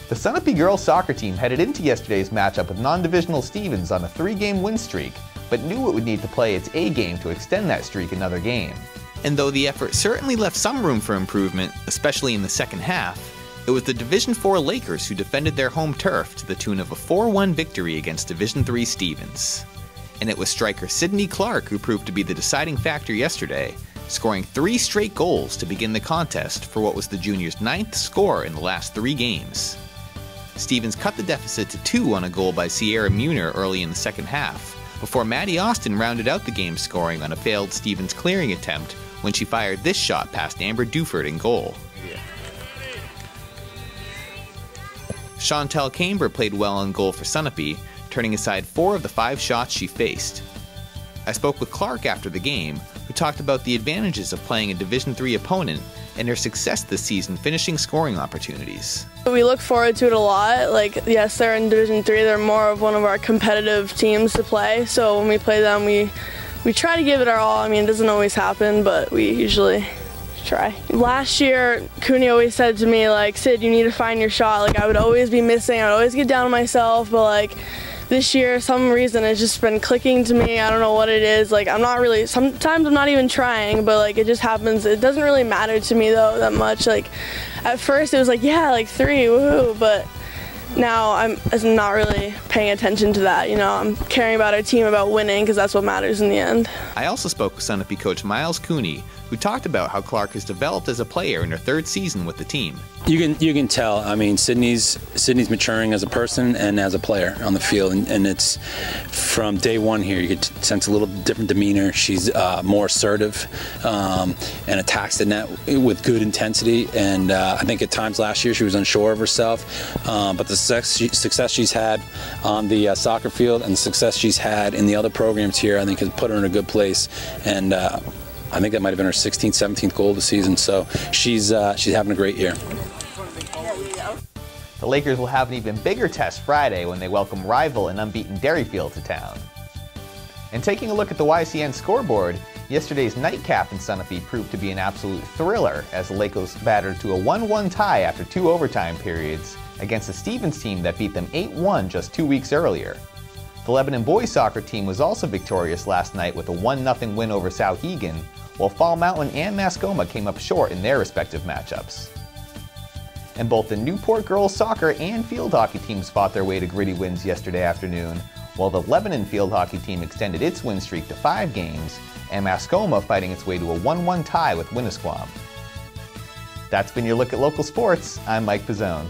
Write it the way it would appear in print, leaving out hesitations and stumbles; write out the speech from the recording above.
The Sunapee girls soccer team headed into yesterday's matchup with Non-Divisional Stevens on a 3-game win streak, but knew it would need to play its A game to extend that streak another game. And though the effort certainly left some room for improvement, especially in the second half, it was the Division IV Lakers who defended their home turf to the tune of a 4-1 victory against Division III Stevens. And it was striker Sydney Clark who proved to be the deciding factor yesterday, scoring 3 straight goals to begin the contest for what was the juniors' 9th score in the last 3 games. Stevens cut the deficit to 2 on a goal by Sierra Muner early in the second half, before Maddie Austin rounded out the game scoring on a failed Stevens clearing attempt when she fired this shot past Amber Duford in goal. Chantel Camber played well in goal for Sunapee, turning aside 4 of the 5 shots she faced. I spoke with Clark after the game, who talked about the advantages of playing a Division III opponent and her success this season finishing scoring opportunities. We look forward to it a lot. Like, yes, they're in Division III, they're more of one of our competitive teams to play, so when we play them, we try to give it our all. I mean, it doesn't always happen, but we usually try. Last year, Cooney always said to me, like, Sid, you need to find your shot. Like, I would always be missing, I would always get down on myself, but like, this year, some reason it's just been clicking to me. I don't know what it is. Like, I'm not really, sometimes I'm not even trying, but like, it just happens. It doesn't really matter to me though that much. Like, at first it was like, yeah, like 3, woohoo, but now I'm not really paying attention to that. You know, I'm caring about our team, about winning, because that's what matters in the end. I also spoke with Sunapee coach Miles Cooney, who talked about how Clark has developed as a player in her 3rd season with the team. You can tell. I mean, Sydney's maturing as a person and as a player on the field, and it's from day one here. You could sense a little different demeanor. She's more assertive and attacks the net with good intensity. And I think at times last year she was unsure of herself, but the success she's had on the soccer field and the success she's had in the other programs here, I think has put her in a good place. And I think that might have been her 16th, 17th goal of the season, so she's having a great year. The Lakers will have an even bigger test Friday when they welcome rival and unbeaten Derryfield to town. And taking a look at the YCN scoreboard, yesterday's nightcap in Sunapee proved to be an absolute thriller as the Lakers battered to a 1-1 tie after 2 overtime periods against a Stevens team that beat them 8-1 just 2 weeks earlier. The Lebanon boys soccer team was also victorious last night with a 1-0 win over Souhegan, while Fall Mountain and Mascoma came up short in their respective matchups. And both the Newport girls soccer and field hockey teams fought their way to gritty wins yesterday afternoon, while the Lebanon field hockey team extended its win streak to 5 games, and Mascoma fighting its way to a 1-1 tie with Winnisquam. That's been your look at local sports. I'm Mike Pizzone.